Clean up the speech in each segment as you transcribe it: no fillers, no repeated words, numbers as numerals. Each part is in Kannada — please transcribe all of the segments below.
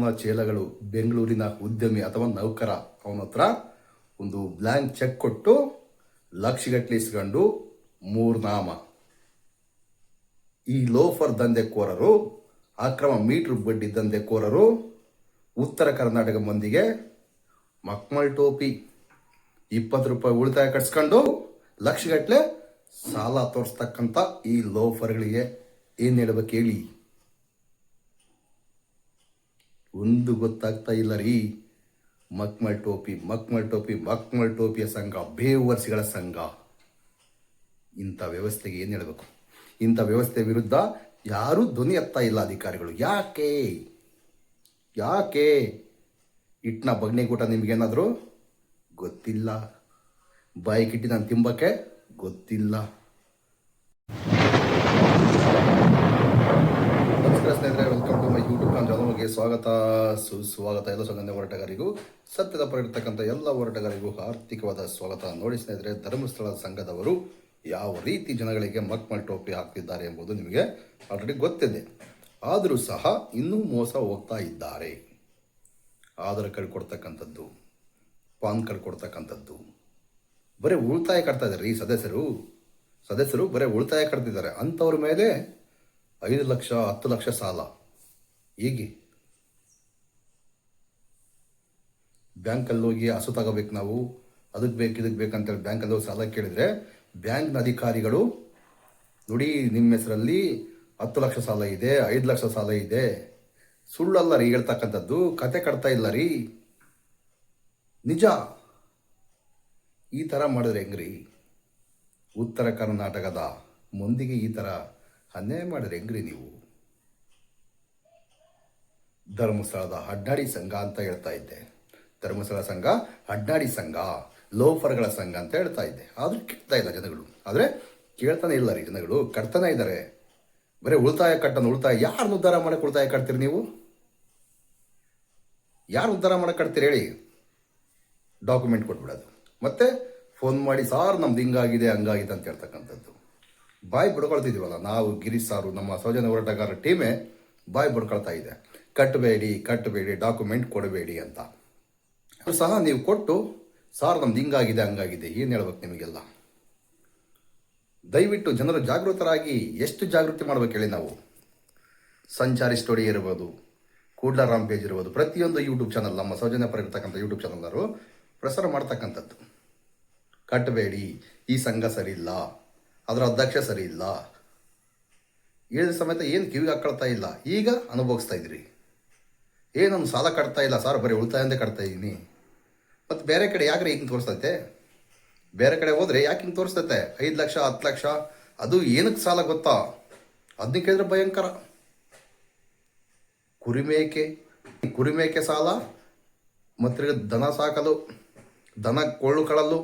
ತಮ್ಮನ ಚೇಲಗಳು ಬೆಂಗಳೂರಿನ ಉದ್ಯಮಿ ಅಥವಾ ನೌಕರ ಅವನ ಹತ್ರ ಒಂದು ಬ್ಲ್ಯಾಂಕ್ ಚೆಕ್ ಕೊಟ್ಟು ಲಕ್ಷಗಟ್ಟಲೆ ಇಸ್ಕೊಂಡು ಮೂರು ನಾಮ. ಈ ಲೋಫರ್ ದಂಧೆಕೋರರು, ಅಕ್ರಮ ಮೀಟರ್ ಬಡ್ಡಿ ದಂಧೆಕೋರರು ಉತ್ತರ ಕರ್ನಾಟಕ ಮಂದಿಗೆ ಮಕ್ಮಲ್ ಟೋಪಿ 20 ರೂಪಾಯಿ ಉಳಿತಾಯ ಕಟ್ಸ್ಕೊಂಡು ಲಕ್ಷಗಟ್ಟಲೆ ಸಾಲ ತೋರಿಸ್ತಕ್ಕಂಥ ಈ ಲೋಫರ್ಗಳಿಗೆ ಏನು ಹೇಳ್ಬೇಕು ಹೇಳಿ? ಒಂದು ಗೊತ್ತಾಗ್ತಾ ಇಲ್ಲ ರೀ. ಮಕ್ಮಲ್ ಟೋಪಿಯ ಸಂಘ, ಬೇವರ್ಸಿಗಳ ಸಂಘ. ಇಂಥ ವ್ಯವಸ್ಥೆಗೆ ಏನು ಹೇಳಬೇಕು? ಇಂಥ ವ್ಯವಸ್ಥೆ ವಿರುದ್ಧ ಯಾರೂ ಧ್ವನಿ ಎತ್ತಾ ಇಲ್ಲ ಅಧಿಕಾರಿಗಳು. ಯಾಕೆ ಇಟ್ನ ಬಗ್ನೆಗೂಟ ನಿಮಗೇನಾದರೂ ಗೊತ್ತಿಲ್ಲ? ಬಾಯಿ ಕಿಟ್ಟಿ ನಾನು ತಿಂಬಕ್ಕೆ ಗೊತ್ತಿಲ್ಲ. ನಮಸ್ಕಾರ ಸ್ನೇಹಿತರೆ, ವೆಲ್ಕಮ್ ಟು ಮೈ ಯೂಟ್ಯೂಬ್ ಚಾನಲ್ಗೆ ಸ್ವಾಗತ ಸುಸ್ವಾಗತ. ಎಲ್ಲ ಸುಗಂಧ ಹೋರಾಟಗಾರಿಗೂ, ಸತ್ಯದ ಪರ ಇರ್ತಕ್ಕಂಥ ಎಲ್ಲ ಹೋರಾಟಗಾರಿಗೂ ಆರ್ಥಿಕವಾದ ಸ್ವಾಗತ. ನೋಡಿ ಸ್ನೇಹಿತರೆ, ಧರ್ಮಸ್ಥಳ ಸಂಘದವರು ಯಾವ ರೀತಿ ಜನಗಳಿಗೆ ಮಕ್ಮಲ್ ಟೋಪಿ ಹಾಕ್ತಿದ್ದಾರೆ ಎಂಬುದು ನಿಮಗೆ ಆಲ್ರೆಡಿ ಗೊತ್ತಿದೆ. ಆದರೂ ಸಹ ಇನ್ನೂ ಮೋಸ ಹೋಗ್ತಾ ಇದ್ದಾರೆ. ಆಧಾರ್ ಕಾರ್ಡ್ ಕೊಡ್ತಕ್ಕಂಥದ್ದು, ಪಾನ್ ಕಾರ್ಡ್ ಕೊಡ್ತಕ್ಕಂಥದ್ದು, ಬರೀ ಉಳಿತಾಯ ಕಟ್ತಾ ಇದ್ದಾರೆ. ಈ ಸದಸ್ಯರು ಬರೀ ಉಳಿತಾಯ ಕಟ್ತಿದ್ದಾರೆ. ಅಂಥವ್ರ ಮೇಲೆ 5 ಲಕ್ಷ 10 ಲಕ್ಷ ಸಾಲ. ಹೀಗೆ ಬ್ಯಾಂಕಲ್ಲಿ ಹೋಗಿ ಹಸು ತಗೋಬೇಕು, ನಾವು ಅದಕ್ಕೆ ಬೇಕು ಇದಕ್ಕೆ ಬೇಕಂತೇಳಿ ಬ್ಯಾಂಕಲ್ಲಿ ಹೋಗಿ ಸಾಲ ಕೇಳಿದರೆ ಬ್ಯಾಂಕ್ನ ಅಧಿಕಾರಿಗಳು ನೋಡಿ, ನಿಮ್ಮ ಹೆಸರಲ್ಲಿ 10 ಲಕ್ಷ ಸಾಲ ಇದೆ, 5 ಲಕ್ಷ ಸಾಲ ಇದೆ. ಸುಳ್ಳಲ್ಲ ರೀ ಹೇಳ್ತಕ್ಕಂಥದ್ದು, ಕತೆ ಕಟ್ತಾ ಇಲ್ಲ ರೀ, ನಿಜ. ಈ ಥರ ಮಾಡಿದ್ರೆ ಹೆಂಗ್ರಿ? ಉತ್ತರ ಕರ್ನಾಟಕದ ಮಂದಿಗೆ ಈ ಥರ ಅನ್ಯಾಯ ಮಾಡಿದ್ರೆ ಹೆಂಗ್ರಿ ನೀವು? ಧರ್ಮಸ್ಥಳದ ಅಡ್ಡಾಡಿ ಸಂಘ ಅಂತ ಹೇಳ್ತಾ ಇದ್ದೆ. ಧರ್ಮಸ್ಥಳ ಸಂಘ ಅಡ್ಡಾಡಿ ಸಂಘ, ಲೋಫರ್ಗಳ ಸಂಘ ಅಂತ ಹೇಳ್ತಾ ಇದ್ದೆ. ಆದರೂ ಕೇಳ್ತಾ ಇಲ್ಲ ಜನಗಳು. ಆದರೆ ಕೇಳ್ತಾನೆ ಇಲ್ಲ ರೀ ಜನಗಳು, ಕಟ್ತಾನೆ ಇದ್ದಾರೆ. ಬರೀ ಉಳಿತಾಯ ಉಳಿತಾಯ. ಯಾರನ್ನು ಉದ್ಧಾರ ಮಾಡಕ್ಕೆ ಉಳಿತಾಯ ಕಟ್ತೀರಿ ನೀವು? ಯಾರು ಉದ್ಧಾರ ಮಾಡಕ್ಕೆ ಕಟ್ತೀರಿ ಹೇಳಿ? ಡಾಕ್ಯುಮೆಂಟ್ ಕೊಟ್ಬಿಡೋದು, ಮತ್ತೆ ಫೋನ್ ಮಾಡಿ, ಸಾರ್ ನಮ್ದು ಹಿಂಗಾಗಿದೆ ಹಂಗಾಗಿದೆ ಅಂತ ಹೇಳ್ತಕ್ಕಂಥದ್ದು. ಬಾಯಿ ಬಡ್ಕೊಳ್ತಿದ್ದೀವಲ್ಲ ನಾವು, ಗಿರೀಶ್ ಸಾರು, ನಮ್ಮ ಸೌಜನ್ಯ ಹೋರಾಟಗಾರರ ಟೀಮೇ ಬಾಯಿ ಬಡ್ಕೊಳ್ತಾ ಇದೆ. ಕಟ್ಟಬೇಡಿ, ಡಾಕ್ಯುಮೆಂಟ್ ಕೊಡಬೇಡಿ ಅಂತ. ಅದು ಸಹ ನೀವು ಕೊಟ್ಟು, ಸಾರ್ ನಮ್ದು ಹಿಂಗಾಗಿದೆ ಹಂಗಾಗಿದೆ, ಏನು ಹೇಳ್ಬೇಕು ನಿಮಗೆಲ್ಲ? ದಯವಿಟ್ಟು ಜನರು ಜಾಗೃತರಾಗಿ. ಎಷ್ಟು ಜಾಗೃತಿ ಮಾಡ್ಬೇಕು ಹೇಳಿ ನಾವು? ಸಂಚಾರಿ ಸ್ಟೋರಿ ಇರ್ಬೋದು, ಕೂಡ್ಲ ರಾಮ್ ಪೇಜ್ ಇರ್ಬೋದು, ಪ್ರತಿಯೊಂದು ಯೂಟ್ಯೂಬ್ ಚಾನಲ್, ನಮ್ಮ ಸೌಜನ್ಯ ಪರ ಇರ್ತಕ್ಕಂಥ ಯೂಟ್ಯೂಬ್ ಚಾನಲ್ನವರು ಪ್ರಸಾರ ಮಾಡ್ತಕ್ಕಂಥದ್ದು. ಕಟ್ಟಬೇಡಿ, ಈ ಸಂಘ ಸರಿ ಇಲ್ಲ, ಅದರ ಅಧ್ಯಕ್ಷ ಸರಿ ಇಲ್ಲ, ಹೇಳಿದ ಸಮೇತ ಏನು ಕಿವಿಗೆ ಹಾಕೊಳ್ತಾ ಇಲ್ಲ. ಈಗ ಅನುಭವಿಸ್ತಾ ಇದ್ರಿ. ನಾನು ಸಾಲ ಕಟ್ತಾ ಇಲ್ಲ ಸರ್, ಬರೀ ಉಳಿತಾಯಂದೇ ಕಟ್ತಾ ಇದ್ದೀನಿ. ಮತ್ತು ಬೇರೆ ಕಡೆ ಯಾಕ್ರೆ ಹಿಂಗೆ ತೋರಿಸ್ತೈತೆ? ಬೇರೆ ಕಡೆ ಹೋದರೆ ಯಾಕೆ ಹಿಂಗೆ ತೋರಿಸ್ತೈತೆ? 5 ಲಕ್ಷ 10 ಲಕ್ಷ, ಅದು ಏನಕ್ಕೆ ಸಾಲ ಗೊತ್ತಾ? ಅದನ್ನ ಕೇಳಿದ್ರೆ ಭಯಂಕರ. ಕುರಿಮೇಕೆ ಸಾಲ, ಮತ್ತು ದನ ಸಾಕಲು, ದನ ಕೊಳ್ಳುಕೊಳ್ಳಲು,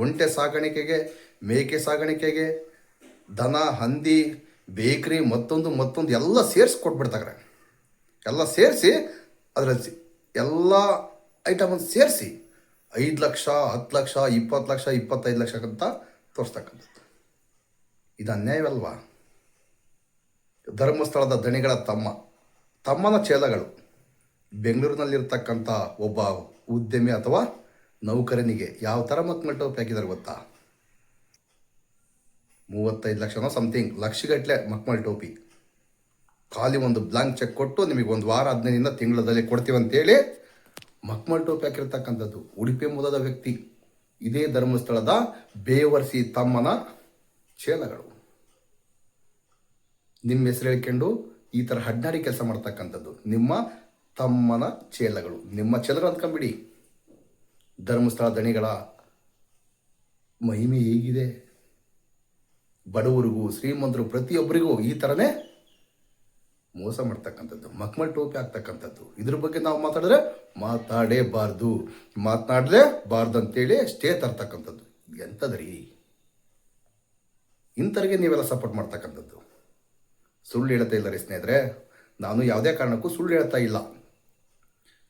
ಒಂಟೆ ಸಾಗಾಣಿಕೆಗೆ, ಮೇಕೆ ಸಾಗಾಣಿಕೆಗೆ, ದನ, ಹಂದಿ, ಬೇಕ್ರಿ, ಮತ್ತೊಂದು ಎಲ್ಲ ಸೇರಿಸಿ ಕೊಟ್ಬಿಡ್ತಾರೆ. ಎಲ್ಲ ಸೇರಿಸಿ, ಅದರಲ್ಲಿ ಎಲ್ಲ ಐಟಮನ್ನು ಸೇರಿಸಿ 5 ಲಕ್ಷ 10 ಲಕ್ಷ 20 ಲಕ್ಷ 25 ಲಕ್ಷ ಅಂತ ತೋರಿಸ್ತಕ್ಕಂಥದ್ದು. ಇದು ಅನ್ಯಾಯವಲ್ವಾ? ಧರ್ಮಸ್ಥಳದ ದಣಿಗಳ ತಮ್ಮನ ಚೇಲಗಳು ಬೆಂಗಳೂರಿನಲ್ಲಿರ್ತಕ್ಕಂಥ ಒಬ್ಬ ಉದ್ಯಮಿ ಅಥವಾ ನೌಕರನಿಗೆ ಯಾವ ಥರ ಮಕ್ಮಲ್ ಟೋಪಿ ಹಾಕಿದ್ದಾರೆ ಗೊತ್ತಾ? 35 ಲಕ್ಷನೋ ಸಮಥಿಂಗ್, ಲಕ್ಷಗಟ್ಟಲೆ ಮಕ್ಮಲ್ ಟೋಪಿ. ಖಾಲಿ ಒಂದು ಬ್ಲಾಂಕ್ ಚೆಕ್ ಕೊಟ್ಟು, ನಿಮಗೆ 1 ವಾರ 15 ದಿನ ತಿಂಗಳಲ್ಲಿ ಕೊಡ್ತೀವಂತೇಳಿ ಮಕ್ಮಲ್ ಟೋಪಿ ಹಾಕಿರ್ತಕ್ಕಂಥದ್ದು. ಉಡುಪಿ ಮೂಲದ ವ್ಯಕ್ತಿ. ಇದೇ ಧರ್ಮಸ್ಥಳದ ಬೇವರ್ಸಿ ತಮ್ಮನ ಚೇಲಗಳು. ನಿಮ್ಮ ಹೆಸರು ಹೇಳ್ಕೊಂಡು ಈ ಥರ ಅಡ್ಡಾಡಿ ಕೆಲಸ ಮಾಡ್ತಕ್ಕಂಥದ್ದು ನಿಮ್ಮ ತಮ್ಮನ ಚೇಲಗಳು. ನಿಮ್ಮ ಚೇಲರು ಅಂದ್ಕೊಂಬಿಡಿ. ಧರ್ಮಸ್ಥಳ ದಣಿಗಳ ಮಹಿಮೆ ಹೇಗಿದೆ? ಬಡವರಿಗೂ ಶ್ರೀಮಂತರು ಪ್ರತಿಯೊಬ್ಬರಿಗೂ ಈ ಥರನೇ ಮೋಸ ಮಾಡ್ತಕ್ಕಂಥದ್ದು, ಮಕ್ಮಲ್ ಟೋಪಿ ಆಗ್ತಕ್ಕಂಥದ್ದು. ಇದ್ರ ಬಗ್ಗೆ ನಾವು ಮಾತನಾಡಲೇಬಾರ್ದು ಅಂತೇಳಿ ಸ್ಟೇ ತರ್ತಕ್ಕಂಥದ್ದು. ಎಂಥದ್ರಿ? ಇಂಥವ್ರಿಗೆ ನೀವೆಲ್ಲ ಸಪೋರ್ಟ್ ಮಾಡ್ತಕ್ಕಂಥದ್ದು. ಸುಳ್ಳು ಹೇಳ್ತಾ ಇಲ್ಲ ರೀ ಸ್ನೇಹಿತರೆ. ನಾನು ಯಾವುದೇ ಕಾರಣಕ್ಕೂ ಸುಳ್ಳು ಹೇಳ್ತಾ ಇಲ್ಲ.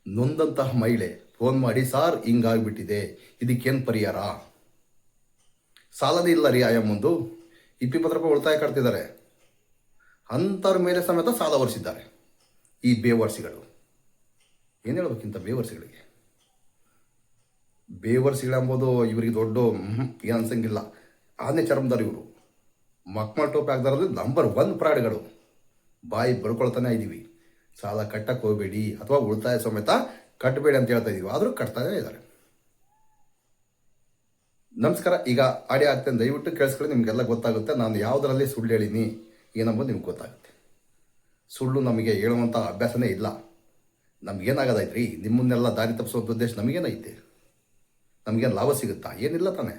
ನೊಂದಂತಹ ಮಹಿಳೆ ಫೋನ್ ಮಾಡಿ, ಸಾರ್ ಹಿಂಗಾಗ್ಬಿಟ್ಟಿದೆ, ಇದಕ್ಕೇನು ಪರಿಹಾರ? ಸಾಲನೇ ಇಲ್ಲ ರೀ ಆಯಮ್ಮಂದು, 20 ರೂಪಾಯಿ ಉಳಿತಾಯ ಕಟ್ತಿದ್ದಾರೆ. ಅಂಥವ್ರ ಮೇಲೆ ಸಮೇತ ಸಾಲ ಹೊರಿಸಿದ್ದಾರೆ. ಈ ಬೇವರ್ಸಿಗಳು ಏನು ಹೇಳ್ಬೇಕಿಂತ ಬೇವರ್ಸಿಗಳಿಗೆ. ಬೇವರ್ಸಿಗಳಂಬೋದು ಇವರಿಗೆ ದೊಡ್ಡ ಏನು ಅನ್ಸಂಗಿಲ್ಲ. ಆನೆ ಚರ್ಮದವ್ರು ಇವರು. ಮಕ್ಮಲ್ ಟೋಪಿ ಹಾಕ್ದಾರಲ್ಲಿ ನಂಬರ್ 1 ಪ್ರಾಡ್ಗಳು. ಬಾಯಿ ಬರ್ಕೊಳ್ತಾನೆ ಇದ್ದೀವಿ. ಸಾಲ ಕಟ್ಟಕ್ಕೆ ಹೋಗಬೇಡಿ ಅಥವಾ ಉಳಿತಾಯ ಸಮೇತ ಕಟ್ಟಬೇಡಿ ಅಂತ ಹೇಳ್ತಾ ಇದೀವಿ, ಆದರೂ ಕಟ್ತಾನೆ ಇದ್ದಾರೆ. ನಮಸ್ಕಾರ. ಈಗ ಆಡಿಯೋ ಆಗ್ತೇನೆ, ದಯವಿಟ್ಟು ಕೇಳಿಸ್ಕೊಳ್ಳಿ. ನಿಮಗೆಲ್ಲ ಗೊತ್ತಾಗುತ್ತೆ ನಾನು ಯಾವುದರಲ್ಲಿ ಸುಳ್ಳು ಹೇಳಿನಿ ಏನಂಬೋದು ನಿಮ್ಗೆ ಗೊತ್ತಾಗುತ್ತೆ. ಸುಳ್ಳು ನಮಗೆ ಹೇಳುವಂಥ ಅಭ್ಯಾಸನೇ ಇಲ್ಲ. ನಮಗೇನಾಗದೈತ್ರಿ, ನಿಮ್ಮನ್ನೆಲ್ಲ ದಾರಿ ತಪ್ಪಿಸೋಂಥ ಉದ್ದೇಶ ನಮಗೇನೈತೆ? ನಮಗೇನು ಲಾಭ ಸಿಗುತ್ತಾ? ಏನಿಲ್ಲ ತಾನೆ.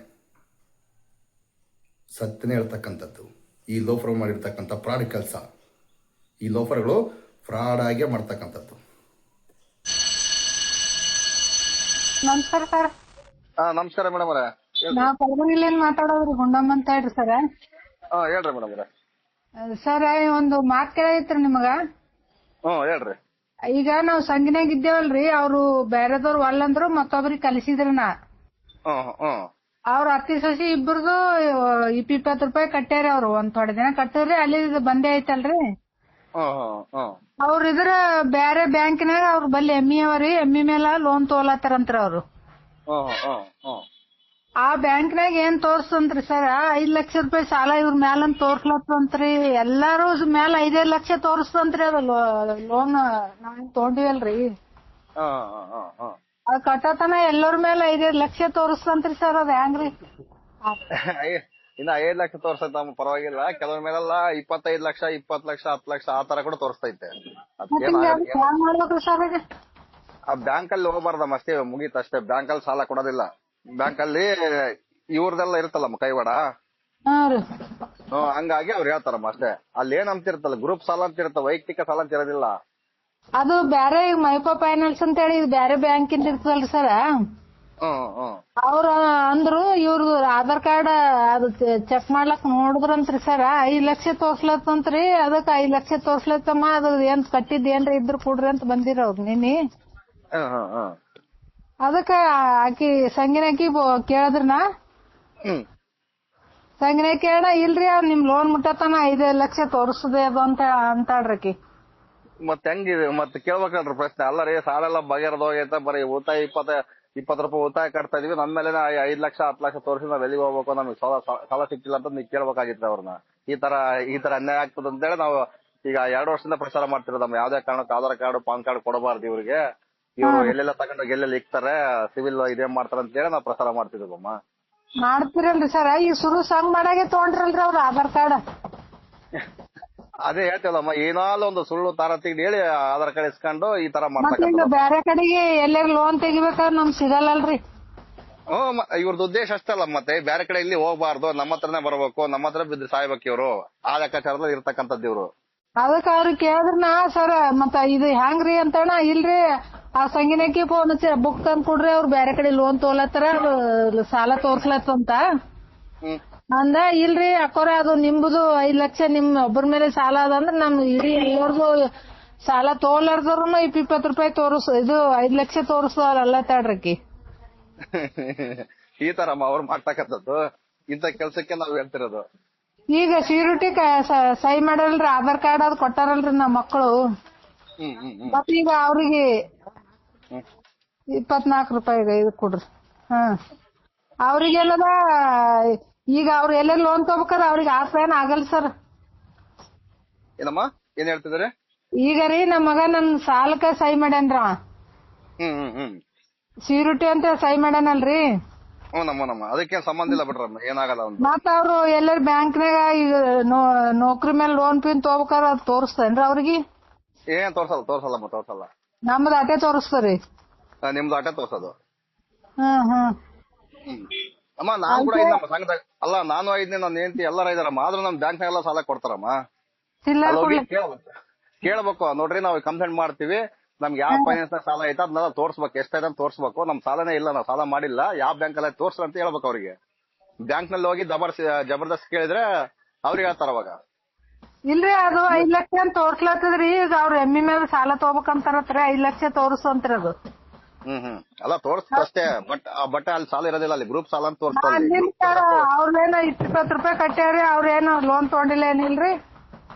ಸತ್ಯನೇ ಹೇಳ್ತಕ್ಕಂಥದ್ದು ಈ ಲೋಫರ್ ಮಾಡಿರ್ತಕ್ಕಂಥ ಫ್ರಾಡ್ ಕೆಲಸ. ಈ ಲೋಫರ್ಗಳು ಫ್ರಾಡ್ ಆಗೇ ಮಾಡ್ತಕ್ಕಂಥದ್ದು. ನಮಸ್ಕಾರ ಸರ್. ನಮಸ್ಕಾರ ಮೇಡಮ್ ಅವರೇ. ನಾ ಪರವಾಗಿಲ್ಲೇನ್ ಮಾತಾಡೋದ್ರಿ, ಗುಂಡಮ್ಮ ಅಂತ ಹೇಳ್ರಿ ಸರ್. ಹೇಳ್ರಿ ಮೇಡಮ್ ಅವರೇ. ಸರ್ ಒಂದು ಮಾತ್ ಕೇಳೈತ್ರಿ ನಿಮಗ. ಹೇಳ್ರಿ. ಈಗ ನಾವ್ ಸಂಗಿನಾಗ ಇದ್ದೇವಲ್ರಿ, ಅವ್ರು ಬೇರೆದವ್ರು ಒಲ್ಲಂದ್ರು ಮತ್ತೊಬ್ರಿಗೆ ಕಲಿಸಿದ್ರಿ. ಅವ್ರ ಅತ್ತಿ ಸಸಿ ಇಬ್ಬರದು 20 ರೂಪಾಯಿ ಕಟ್ಟ್ಯಾರಿ. ಅವ್ರು ಒಂದ್ ಥೋಡೆ ದಿನ ಕಟ್ಟಿದ್ರಿ, ಅಲ್ಲಿ ಬಂದೇ ಐತಲ್ರಿ. ಅವ್ರ ಇದ್ರ ಬ್ಯಾರೆ ಬ್ಯಾಂಕಿನಾಗ ಅವ್ರ ಬಲ್ಲಿ ಎಮ್ಮಿ ಅವರಿ, ಎಮ್ಮಿ ಮೇಲ ಲೋನ್ ತೋಲತ್ತಾರಂತ್ರಿ ಅವ್ರು. ಆ ಬ್ಯಾಂಕ್ನಾಗ ಏನ್ ತೋರ್ಸ್ತಂತ್ರಿ ಸರ್, 5 ಲಕ್ಷ ರೂಪಾಯಿ ಸಾಲ ಇವ್ರ ಮ್ಯಾಲಂತ ತೋರ್ಸ್ಲತ್ತಂತ್ರಿ. ಎಲ್ಲಾರು ಮ್ಯಾಲ 5 ಲಕ್ಷ ತೋರ್ಸ್ತಂತ್ರಿ. ಅದು ಲೋನ್ ನಾವ್ ತಗೊಂಡಿವಲ್ರಿ, ಅದ್ ಕಟ್ಟತನ ಎಲ್ಲರ ಮೇಲೆ 5 ಲಕ್ಷ ತೋರಿಸ್ತಂತ್ರಿ ಸರ್. ಅದ್ ಹೆಂಗ್ರಿ? ಇನ್ನ 5 ಲಕ್ಷ ತೋರ್ಸೈತ ಪರವಾಗಿಲ್ಲ. ಕೆಲವ್ರ ಮೇಲೆಲ್ಲ 25 ಲಕ್ಷ, 20 ಲಕ್ಷ, 10 ಲಕ್ಷ ಆ ತರ ಕೂಡ ತೋರಿಸ್ತೈತೆ. ಮಾಡ್ಬೇಕ್ರಿ ಸರ್ ಈಗ? ಆ ಬ್ಯಾಂಕ್ ಅಲ್ಲಿ ಹೋಗ್ಬಾರ್ದಮ್ಮ, ಅಷ್ಟೇ ಮುಗೀತ ಅಷ್ಟೇ. ಬ್ಯಾಂಕ್ ಅಲ್ಲಿ ಸಾಲ ಕೊಡೋದಿಲ್ಲ. ಬ್ಯಾಂಕ್ ಅಲ್ಲಿ ಇವ್ರದೆಲ್ಲ ಇರುತ್ತಲ್ಲಮ್ಮ ಕೈವಾಡ. ಹಂಗಾಗಿ ಅವ್ರು ಹೇಳ್ತಾರಮ್ಮ ಅಷ್ಟೇ. ಅಲ್ಲಿ ಏನ್ ಅಂತಿರ್ತಲ್ಲ, ಗ್ರೂಪ್ ಸಾಲ ಅಂತ ಇರುತ್ತ, ವೈಯಕ್ತಿಕ ಸಾಲ ಅಂತ ಇರೋದಿಲ್ಲ. ಅದು ಬ್ಯಾರೆ ಮೈಕೋ ಫೈನಾನ್ಸ್ ಅಂತ ಹೇಳಿ ಬ್ಯಾರೆ ಬ್ಯಾಂಕ್ ಇಂದ ಇರ್ತದಲ್ರಿ ಸರ್. ಅವ್ರ ಅಂದ್ರು ಇವ್ರದು ಆಧಾರ್ ಕಾರ್ಡ್ ಅದು ಚೆಕ್ ಮಾಡ್ಲಕ್ ನೋಡಿದ್ರಂತ್ರಿ ಸರ್. 5 ಲಕ್ಷ ತೋರ್ಸ್ಲತ್ತಂತ್ರಿ. ಅದಕ್ 5 ಲಕ್ಷ ತೋರ್ಸ್ಲತ್ತಮ್ಮ, ಅದು ಏನ್ ಕಟ್ಟಿದ್ ಏನ್ರ ಇದ್ರು ಕೊಡ್ರಿ ಅಂತ ಬಂದಿರ ಅವ್ರು ನಿನ್ನೆ. ಅದಕ್ಕ ಆಕಿ ಸಂಗಿನಾಕಿ ಕೇಳದ್ರನ, ಸಂಗಿನ ಕೇಳ ಇಲ್ರಿ ಅವ್ರ ನಿಮ್ ಲೋನ್ ಮುಟ್ಟತನ 5 ಲಕ್ಷ ತೋರಿಸ್ತದೆ ಅದು ಅಂತ ಅಂತಾಳ್ರಕಿ. ಮತ್ತೆ ಹೆಂಗಿದೆ ಮತ್ತೆ ಕೇಳ್ಬೇಕಲ್ರಿ ಪ್ರಶ್ನೆ. ಅಲ್ಲ ರೀ, ಸಾಲ ಎಲ್ಲ ಬಗೆಹರ್ದೋಗೈತೆ, ಬರೀ ಉಳಿತಾಯ 20 ರೂಪಾಯಿ ಉಳಿತಾಯ ಕಟ್ತಾ ಇದೀವಿ, ನಮ್ ಮೇಲೆ 5 ಲಕ್ಷ 10 ಲಕ್ಷ ತೋರಿಸಿ ನಾವ್ ಎಲ್ಲಿಗೆ ಹೋಗ್ಬೇಕು, ನಮ್ಗೆ ಸಾಲ ಸಿಕ್ಕಿಲ್ಲ ಅಂತ ನೀವು ಕೇಳ್ಬೇಕಾಗಿತ್ತು ಅವ್ರನ್ನ. ಈ ತರ ಅನ್ಯಾಯ ಆಗ್ತದೆ ಅಂತೇಳಿ ನಾವು ಈಗ 2 ವರ್ಷದಿಂದ ಪ್ರಚಾರ ಮಾಡ್ತಿರೋದಮ್ಮ. ಯಾವ್ದೇ ಕಾರಣಕ್ಕೆ ಆಧಾರ್ ಕಾರ್ಡ್ ಪಾನ್ ಕಾರ್ಡ್ ಕೊಡಬಾರ್ದು ಇವ್ರಿಗೆ, ಇವ್ರು ಎಲ್ಲೆಲ್ಲ ತಗೊಂಡೋಗಿ ಎಲ್ಲೆಲ್ಲ ಇಕ್ತಾರೆ, ಸಿವಿಲ್ ಇದೇ ಮಾಡ್ತಾರ ಅಂತ ಹೇಳಿ ನಾವು ಪ್ರಚಾರ ಮಾಡ್ತಿದ್ದೀವಮ್ಮ. ಮಾಡ್ತಿರಲ್ರಿ ಸರ್. ಈಗ ಶುರು ಸಂಗ್ ಮಾಡಾಗೆ ತಗೊಂಡ್ರಲ್ರಿ ಅವ್ರ ಆಧಾರ್ ಕಾರ್ಡ್. ಅದೇ ಹೇಳ್ತೀವಲ್ಲಮ್ಮ, ಏನಾದ್ರು ಒಂದು ಸುಳ್ಳು ತಾರತಿಗೆ ಹೇಳಿ ಆಧಾರ್ ಕಾರ್ಡ್ ಇಸ್ಕೊಂಡು ಈ ತರ ಮತ್ತೆ ಈಗ ಬೇರೆ ಕಡೆಗೆ ಎಲ್ಲಾರ ಲೋನ್ ತೆಗಿಬೇಕಾದ್ರೆ ನಮ್ಗ್ ಸಿಗಲ್ಲಲ್ರಿ. ಇವ್ರದ್ದು ಉದ್ದೇಶ ಅಷ್ಟೇ ಅಲ್ಲ. ಮತ್ತೆ ಬೇರೆ ಕಡೆ ಇಲ್ಲಿ ಹೋಗ್ಬಾರ್ದು, ನಮ್ಮ ಹತ್ರನೇ ಬರ್ಬೇಕು, ನಮ್ಮ ಹತ್ರ ಬಿದ್ದು ಸಾಯ್ಬೇಕು ಇವ್ರು, ಆ ಲೆಕ್ಕಾಚಾರದಲ್ಲಿ ಇರ್ತಕ್ಕಂಥದ್ದು ಇವ್ರು. ಅದಕ್ಕ ಅವ್ರಿಗೆ ಕೇಳಿದ್ರನ ಸರ್ ಮತ್ತ ಇದು ಹೆಂಗ್ರಿ ಅಂತಣ, ಇಲ್ರಿ ಆ ಸಂಗಿನಕಿ ಫೋನ್ ಬುಕ್ ತಂದ್ ಕೊಡ್ರಿ, ಅವ್ರು ಬೇರೆ ಕಡೆ ಲೋನ್ ತೋಲತ್ತಾರ, ಸಾಲ ತೋರ್ಸ್ಲತ್ತಂತ ಅಂದ. ಇಲ್ರಿ ಅಕ್ಕೋರ ಅದು ನಿಮ್ದು 5 ಲಕ್ಷ ನಿಮ್ ಒಬ್ಬರ ಮೇಲೆ ಸಾಲ ಅದಂದ್ರ ನಮ್ ಇಡೀ ಇವ್ರದು ಸಾಲ ತೋಲಾರ್ದವ್ರು 20 ರೂಪಾಯಿ ಇದು 5 ಲಕ್ಷ ತೋರಿಸ್ದಲ್ಲ ತಾಡ್ರಕಿ. ಈ ತರಮ್ಮ ಅವ್ರು ಮಾಡ್ತಕ್ಕಂಥದ್ದು. ಇಂಥ ಕೆಲ್ಸಕ್ಕೆ ನಾವ್ ಹೇಳ್ತಿರೋದು. ಈಗ ಸೀರುಟಿ ಸಹಿ ಮಾಡಲ್ರಿ, ಆಧಾರ್ ಕಾರ್ಡ್ ಅದು ಕೊಟ್ಟಾರಲ್ರಿ ನಮ್ಮ ಮಕ್ಕಳು. ಮತ್ತ ಈಗ ಅವ್ರಿಗೆ 24 ರೂಪಾಯಿ ಇದು ಕೊಡ್ರಿ. ಅವ್ರಿಗೆಲ್ಲದ ಈಗ ಅವ್ರು ಎಲ್ಲ ಲೋನ್ ತಗೋಬೇಕಾರ ಅವ್ರಿಗೆ ಆಸೇನ್ ಆಗಲ್ ಸರ್. ಏನಮ್ಮ ಏನ್ ಹೇಳ್ತಿದಾರೆ? ಈಗ ರೀ ನಮ್ಮ ಮಗ ನನ್ ಸಾಲಕ್ಕ ಸಹಿ ಮಾಡ್ಯಾನ್ರ, ಸೀರುಟಿ ಅಂತ ಸಹಿ ಮಾಡ್ಯಾನಲ್ರಿ. ನಮ್ಮ ಅದಕ್ಕೆ ಸಂಬಂಧ ಇಲ್ಲ ಬಿಡ್ರಮ್ಮ, ಏನಾಗಲ್ಲ. ಮತ್ತ ಅವ್ರು ಎಲ್ಲರ ಬ್ಯಾಂಕ್ನಾಗ ಈಗ ನೌಕರಿ ಮೇಲೆ ಲೋನ್ ಪಿನ್ ತಗೋಬೇಕಾರ ಅದ್ ತೋರಿಸ್ತೇನ್ರಿ ಅವ್ರಿಗೆ? ಏನ್ ತೋರ್ಸಲ್ಲ. ನಮ್ದು ಅಟೆ ತೋರಿಸ್ತಾರಿ. ನಿಮ್ದು ಅಟೆ ತೋರ್ಸೋದು. ಅಮ್ಮ ನಾನ್ ಕೂಡ ಇದ್ನಮ್ಮ ಸಂಘದಾಗ. ಅಲ್ಲ ನಾನು ಐದ್ನೇ, ನನ್ನ ಹೆಂಡತಿ ಎಲ್ಲಾರ ಇದಾರಮ್ಮ. ಆದ್ರೂ ನಮ್ ಬ್ಯಾಂಕ್ನಾಗೆಲ್ಲ ಸಾಲ ಕೊಡ್ತಾರಮ್ಮ. ಕೇಳ್ಬೇಕು ನೋಡ್ರಿ, ನಾವು ಕಂಪ್ಲೇಂಟ್ ಮಾಡ್ತೀವಿ, ನಮ್ಗೆ ಯಾವ ಫೈನಾನ್ಸ್ ಸಾಲ ಐತೆ ಅದನ್ನೆಲ್ಲ ತೋರ್ಸ್ಬೇಕು, ಎಷ್ಟೈತೆ ಅಂತ ತೋರ್ಸ್ಬೇಕು. ನಮ್ ಸಾಲನೇ ಇಲ್ಲ, ನಾವು ಸಾಲ ಮಾಡಿಲ್ಲ, ಯಾವ ಬ್ಯಾಂಕ್ ಅಲ್ಲ ತೋರ್ಸ್ರ ಅಂತ ಹೇಳ್ಬೇಕು ಅವ್ರಿಗೆ. ಬ್ಯಾಂಕ್ ನಲ್ಲಿ ಹೋಗಿ ಜಬರ್ದಸ್ತ್ ಕೇಳಿದ್ರೆ ಅವ್ರಿಗೆ ಹೇಳ್ತಾರ ಅವಾಗ. ಇಲ್ರಿ ಅದು 5 ಲಕ್ಷ ಅಂತ ತೋರ್ಸ್ಲತ್ತದ್ರಿ. ಈಗ ಅವ್ರ ಎಮ್ಮಿ ಮೇಲೆ ಸಾಲ ತಗೋಬೇಕಂತಾರತ್ರಿ, 5 ಲಕ್ಷ ತೋರಿಸ್ತಂತ್ರಿ ಅದು. ಅಲ್ಲ ತೋರ್ಸ್ತಷ್ಟೇ, ಬಟ್ ಅಲ್ಲಿ ಸಾಲ ಇರೋದಿಲ್ಲ, ಅಲ್ಲಿ ಗ್ರೂಪ್ ಸಾಲ ಅಂತ ತೋರಿಸ್ತಾರೆ. ಅವ್ರೇನ 20 ರೂಪಾಯಿ ಕಟ್ಟ್ಯಾರಿ, ಅವ್ರೇನು ಲೋನ್ ತಗೊಂಡಿಲ್ಲ ಏನಿಲ್ರಿ.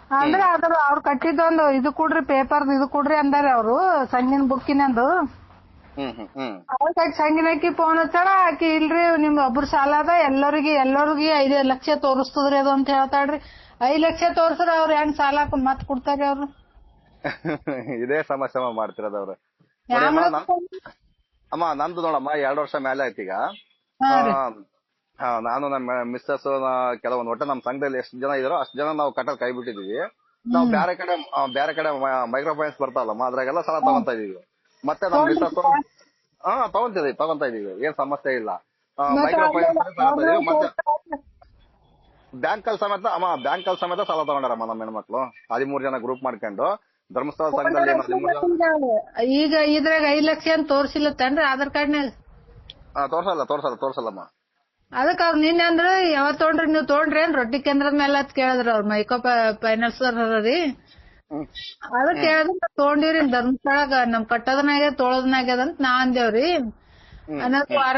ಅಂದ್ರೆ ಅದ್ರ ಅವ್ರು ಕಟ್ಟಿದ್ದೊಂದು ಇದು ಕೊಡ್ರಿ ಪೇಪರ್ ಇದು ಕೊಡ್ರಿ ಅಂದಾರೆ ಅವ್ರು ಸಂಗಿನ ಬುಕ್ಕಿನಂದು. ಅದಕ್ಕೆ ಸಂಗಿನಕ್ಕಿ ಫೋನ್ ಹಚ್ಚಾಳ, ಆಕಿ ಇಲ್ರಿ ನಿಮ್ ಒಬ್ರು ಸಾಲ ಅದ ಎಲ್ಲರಿಗೆ 5 ಲಕ್ಷ ತೋರಿಸ್ತದ್ರಿ ಅದು ಅಂತ ಹೇಳ್ತಾಳ್ರಿ. 5 ಲಕ್ಷ ತೋರ್ಸ್ರ ಅವ್ರ ಹೆಂಗ್ ಸಾಲ ಮತ್ ಕೊಡ್ತಾರಿ ಅವ್ರು? ಇದೇ ಸಮಸ್ಯೆ ಮಾಡ್ತಿರೋದವ್ರು. ಅಮ್ಮ ನಂದು ನೋಡಮ್ಮ 2 ವರ್ಷ ಮೇಲೆ ಆಯ್ತು ಈಗ. ನಾನು ನಮ್ಮ ಮಿಸ್ಸಸ್ ಕೆಲವೊಂದು ಒಟ್ಟೆ ನಮ್ ಸಂಘದಲ್ಲಿ ಎಷ್ಟು ಜನ ಇದಾರೋ ಅಷ್ಟು ಜನ ನಾವು ಕಟ್ಟಲ್ ಕೈ ಬಿಟ್ಟಿದೀವಿ. ನಾವು ಬೇರೆ ಕಡೆ ಮೈಕ್ರೋ ಫೈನಾನ್ಸ್ ಬರ್ತಾವಲ್ಲಮ್ಮ ಅದ್ರಾಗೆಲ್ಲ ಸಾಲ ತಗೊಂತಾ ಇದೀವಿ. ಮತ್ತೆ ನಮ್ ಮಿಸ್ಸಸ್ ತಗೊಂತಾ ಇದೀವಿ, ಏನ್ ಸಮಸ್ಯೆ ಇಲ್ಲ. ಮೈಕ್ರೋ ಫೈನಾನ್ಸ್ ತಗೊಂತಾ ಇದೀವಿ. ಮತ್ತೆ ಬ್ಯಾಂಕಲ್ ಸಮೇತ ಸಾಲ ತಗೊಂಡಾರಮ್ಮ ನಮ್ಮ ಹೆಣ್ಮಕ್ಳು 13 ಜನ ಗ್ರೂಪ್ ಮಾಡ್ಕೊಂಡು ಧರ್ಮಸ್ಥಳ ಸಂಘದಲ್ಲಿ. ಈಗ ಇದ್ರಾಗ 5 ಲಕ್ಷ ಅಂತ ತೋರ್ಸಿಲ್ಲತ್ತೇನ್ರಿ ಆಧಾರ್ ಕಾರ್ಡ್ನಾಗ? ತೋರ್ಸಲ್ಲಮ್ಮ. ಅದಕ್ಕೆ ಅವ್ರು ನಿನ್ನೆ ಅಂದ್ರ ಯಾವತ್ ತೊಗೊಂಡ್ರಿ ನೀವ್ ತೊಗೊಂಡ್ರಿ ಏನ್ ರೊಟ್ಟಿ ಕೇಂದ್ರದ ಮೇಲೆ ಅಂತ ಕೇಳಿದ್ರ ಅವ್ರ ಮೈಕ್ರೋ ಫೈನಾನ್ಸ್ ರೀ. ಅದಕ್ಕೆ ಕೇಳಿದ್ರ ತಗೊಂಡಿವ್ರಿ ಧರ್ಮಸ್ಥಳಗ ನಮ್ ಕಟ್ಟೋದನಾಗ್ಯದ ತೊಳೋದನಾಗ್ಯದ ಅಂತ ನಾ ಅಂದೇವ್ರಿ. ಅನ್ನೋದು ವಾರ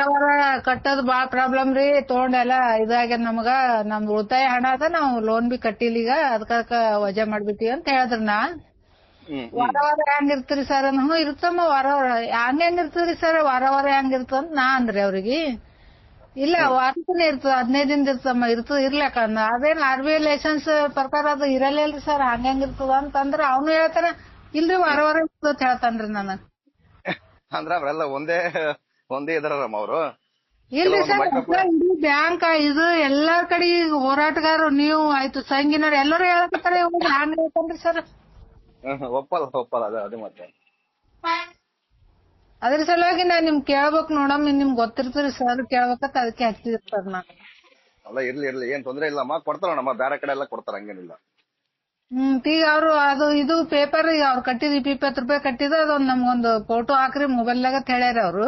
ಕಟ್ಟೋದ್ ಬಾಳ ಪ್ರಾಬ್ಲಮ್ ರೀ, ತಗೊಂಡೆಲ್ಲ ಇದಾಗ್ಯದ ನಮ್ಗ, ನಮ್ದು ಉಳಿತಾಯ ಹಣ ಅದ, ನಾವು ಲೋನ್ ಬಿ ಕಟ್ಟಿಲ್ಲ ಈಗ, ಅದಕ್ಕ ವಜಾ ಮಾಡ್ಬಿಟ್ಟಿವಿ ಅಂತ ಹೇಳಿದ್ರ ನಾ. ವಾರ ಹೆಂಗ್ ಇರ್ತೀರಿ ಸರ್? ಇರ್ತಮ್ಮ ವಾರ ಹೆಂಗ್ ಇರ್ತದ್ರಿ ಸರ್? ವಾರ ಹೆಂಗ್ ಇರ್ತದಂತ ನಾ ಅಂದ್ರಿ ಅವ್ರಿಗೆ. ಇಲ್ಲ ವಾರಕ್ಕೂ ಇರ್ತದ, 15 ದಿನದ ಇರ್ತಮ್ಮ ಇರ್ಲಕ್ಕ. ಅದೇನ್ RBI ಲೈಸೆನ್ಸ್ ಪ್ರಕಾರ ಅದು ಇರಲ್ಲ ಇಲ್ರಿ ಸರ್, ಹಂಗ ಇರ್ತದ ಅಂತಂದ್ರ ಅವ್ನು ಹೇಳ್ತಾರ ಇಲ್ರಿ ವಾರ ಇರ್ತದ ಅಂತ ಹೇಳ್ತಾನ್ರಿ ನನಗ್. ಅಂದ್ರ ಅವ್ರೆಲ್ಲ ಒಂದೇ ಇದಾರಮ್ಮ ಅವ್ರು. ಇಲ್ರಿ ಸರ್, ಇಡೀ ಬ್ಯಾಂಕ್ ಇದು ಎಲ್ಲಾ ಕಡೆ ಹೋರಾಟಗಾರರು ನೀವು ಆಯ್ತು ಸಂಘಿನವ್ರು ಎಲ್ಲರೂ ಹೇಳಕತ್ತಾರ, ಹ್ಯಾಂಗ ಹೇಳ್ತಾನ್ರಿ ಸರ್? ಒಪ್ಪಲ್ಲ ಅದು ಮತ್ತೆ. ಅದ್ರ ಸಲುವಾಗಿ ನಾ ನಿಮ್ ಕೇಳ್ಬೇಕ್ ನೋಡಮ್ಮ, ನಿಮ್ಗ್ ಗೊತ್ತಿರ್ತರಿ ಸರ್ ಕೇಳ್ಬೇಕಂತ ಅದಕ್ಕೆ ಹಚ್ಚಿರ್ತಾರ ನಾ. ಅಲ್ಲ ಇರ್ಲಿ ಏನ್ ತೊಂದ್ರೆ ಇಲ್ಲಮ್ಮ, ಕೊಡ್ತಾರಮ್ಮ ಬೇರೆ ಕಡೆ ಎಲ್ಲ ಕೊಡ್ತಾರ, ಹಂಗೇನಿಲ್ಲ. ಈಗ ಅವ್ರು ಅದು ಇದು ಪೇಪರ್ ಈಗ ಅವ್ರು ಕಟ್ಟಿದ್ 20 ರೂಪಾಯಿ ಕಟ್ಟಿದ ಅದೊಂದ್ ನಮ್ಗೊಂದು ಫೋಟೋ ಹಾಕ್ರಿ ಮೊಬೈಲ್ನಾಗ ಅಂತ ಹೇಳ್ಯಾರ ಅವ್ರು.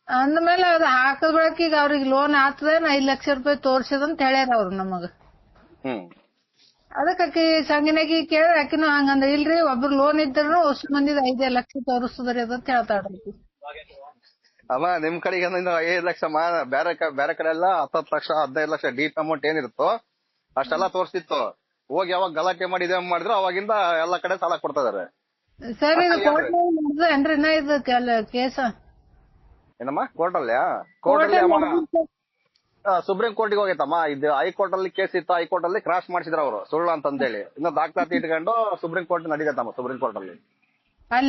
ಅಂದ್ಮೇಲೆ ಅದು ಹಾಕದ್ ಬಳಕ ಈಗ ಅವ್ರಿಗೆ ಲೋನ್ ಆಗ್ತದ 5 ಲಕ್ಷ ರೂಪಾಯಿ ತೋರ್ಸಿದಂತ ಹೇಳ್ಯಾರ ಅವ್ರು ನಮಗ. ಅದಕ್ಕೆ ಸಂಗಿನಾಗಿ ಕೇಳಿ ಆಕಿನೂ ಹಂಗಂದ್ರ ಇಲ್ರಿ ಒಬ್ರು ಲೋನ್ ಇದ್ರು ಅಷ್ಟು ಮಂದಿದ 5 ಲಕ್ಷ ತೋರಿಸ್ತದ್ರಿ ಅದಂತ ಹೇಳ್ತಾಳ್ರಿ. ಅಮ್ಮ ನಿಮ್ ಕಡೆಗೆ 5 ಲಕ್ಷ, ಬೇರೆ ಕಡೆ ಎಲ್ಲ 10 ಲಕ್ಷ 15 ಲಕ್ಷ ಡೀಪ್ ಅಮೌಂಟ್ ಏನಿರುತ್ತೋ ಅಷ್ಟೆಲ್ಲ ತೋರ್ಸಿತ್ತು. ಹೋಗಿ ಯಾವಾಗ ಗಲಾಟೆ ಮಾಡಿ ಇದೇ ಮಾಡಿದ್ರು ಅವಾಗಿಂದ ಎಲ್ಲಾ ಕಡೆ ಸಾಲ ಕೊಡ್ತಾ ಇದಾರೆ. ಸರ್ ಇದು ಕೋರ್ಟ್ ಏನ್ರಿ ಇನ್ನ ಇದು ಕೇಸ? ಏನಮ್ಮ ಕೋರ್ಟಲ್ಲಿ ಸುಪ್ರೀಂ ಕೋರ್ಟಿಗೆ ಹೋಗೈತಮ್ಮ. ಇದು ಹೈಕೋರ್ಟ್ ಅಲ್ಲಿ ಕೇಸ್ ಇತ್ತು, ಹೈಕೋರ್ಟ್ ಅಲ್ಲಿ ಕ್ರಾಸ್ ಮಾಡಿಸಿದ್ರು ಅವರು ಸುಳ್ಳು ಅಂತಂದೇಳಿ. ಇನ್ನು ದಾಖಲಾತಿ ಇಟ್ಕೊಂಡು ಸುಪ್ರೀಂ ಕೋರ್ಟ್ ನಡೀತೈತಮ್ಮ. ಸುಪ್ರೀಂ ಕೋರ್ಟ್ ಅಲ್ಲಿ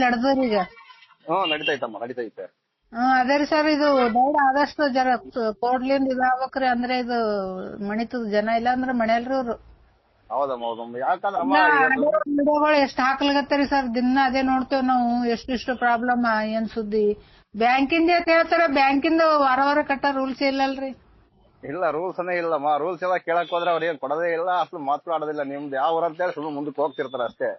ನಡೆದ್ರಿ ಈಗ? ನಡೀತೈತೆ. ಅದೇ ರೀ ಸರ್, ಇದು ದೌಡ ಆದಷ್ಟು ಜರ ಕೋರ್ಟ್ಲಿಂದ ಇದಾಗ್ಬೇಕ್ರಿ, ಅಂದ್ರೆ ಇದು ಮಣಿತದ ಜನ ಇಲ್ಲ ಅಂದ್ರೆ ಮನೆಯಲ್ರಿ ಅವ್ರು. ಹೌದಮ್ಮ ಯಾಕಂದ್ರೆ ವಿಡಿಯೋಗಳು ಎಷ್ಟ್ ಹಾಕ್ಲಿಗತ್ತರಿ ಸರ್, ದಿನ ಅದೇ ನೋಡ್ತೇವ್ ನಾವು. ಎಷ್ಟಿಷ್ಟು ಪ್ರಾಬ್ಲಮ್, ಏನ್ ಸುದ್ದಿ ಬ್ಯಾಂಕಿಂದ ಹೇಳ್ತಾರ, ಬ್ಯಾಂಕಿಂದ ವಾರ ಕಟ್ಟ ರೂಲ್ಸ್ ಇಲ್ಲಲ್ರಿ. ಇಲ್ಲ ರೂಲ್ಸ್ ಇಲ್ಲಮ್ಮ, ರೂಲ್ಸ್ ಎಲ್ಲ ಕೇಳಕ್ ಹೋದ್ರೆ ಅವ್ರು ಏನ್ ಕೊಡೋದೇ ಇಲ್ಲ, ಅಸಲು ಮಾತು ಆಡೋದಿಲ್ಲ. ನಿಮ್ದು ಯಾವ ಊರ ಅಂತ ಹೇಳಿ ಸುಮ್ಮನೆ ಮುಂದಕ್ಕೆ ಹೋಗ್ತಿರ್ತಾರ ಅಷ್ಟೇ.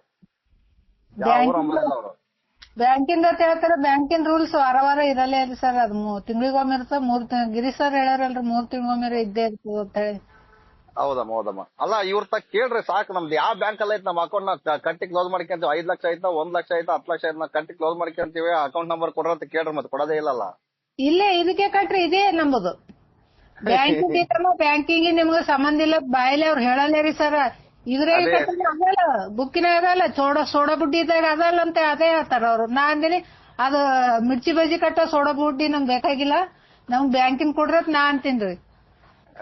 ಬ್ಯಾಂಕಿಂದ ಹೇಳ್ತಾರ, ಬ್ಯಾಂಕಿನ ರೂಲ್ಸ್ ವಾರ ಇರಲ್ಲೇ ಇರಿ ಸರ್, ಅದು ತಿಂಗಳಿಗೊಮ್ಮೆ ಇರ್ತದ. ಗಿರಿ ಸರ್ ಹೇಳ್ಯಾರಲ್ರಿ 3 ತಿಂಗಳಿಗೊಮ್ಮೆ ಇದ್ದೇ ಇರ್ತದ ಅಂತ ಹೇಳಿ. ಹೌದಮ್ಮ ಅಲ್ಲ ಇವ್ರ ತಕ್ಕ ಕೇಳ್ರಿ ಸಾಕು. ನಮ್ದು ಯಾವ ಬ್ಯಾಂಕ್ ಅಲ್ಲಿ ಐತೆ ನಮ್ಮ ಅಕೌಂಟ್ ನ ಕಟ್ಟಿ ಕ್ಲೋಸ್ ಮಾಡ್ಕೊಂತೀವಿ. 5 ಲಕ್ಷ ಐತಾ 1 ಲಕ್ಷ ಐತಾ 10 ಲಕ್ಷ ಐತಾ ಕಟ್ಟಿ ಕ್ಲೋಸ್ ಮಾಡ್ಕೊಂತೀವಿ. ಅಕೌಂಟ್ ನಂಬರ್ ಕೊಡ್ರ ಅಂತ ಕೇಳ್ರಿ, ಮತ್ತೆ ಕೊಡೋದೇ ಇಲ್ಲಲ್ಲ. ಇಲ್ಲೇ ಇದಕ್ಕೆ ಕಟ್ರಿ, ಇದೇ ನಂಬುದು ಬ್ಯಾಂಕಿಂಗ್ ನಿಮ್ಗೆ ಸಂಬಂಧ ಇಲ್ಲ ಬಾಯಿಲೆ ಅವ್ರು ಹೇಳಲ್ಲ ರೀ ಸರ್. ಇದ್ರಾಗ ಅದಲ್ಲ ಬುಕ್ಕಿನಾಗ ಅದಲ್ಲ, ಸೋಡಾ ಬುಡ್ಡಿ ಇದ್ದಾಗ ಅದಲ್ಲ ಅಂತ ಅದೇ ಹೇಳ್ತಾರ ಅವ್ರು. ನಾ ಅಂದಿನಿ ಅದು ಮಿರ್ಚಿ ಬಜ್ಜಿ ಕಟ್ಟೋ ಸೋಡಾ ಬುಡ್ಡಿ ನಮ್ಗೆ ಬೇಕಾಗಿಲ್ಲ, ನಮ್ಗ್ ಬ್ಯಾಂಕಿನ್ ಕೊಡ್ರತ್ ನಾ ಅಂತೀನ್ರಿ.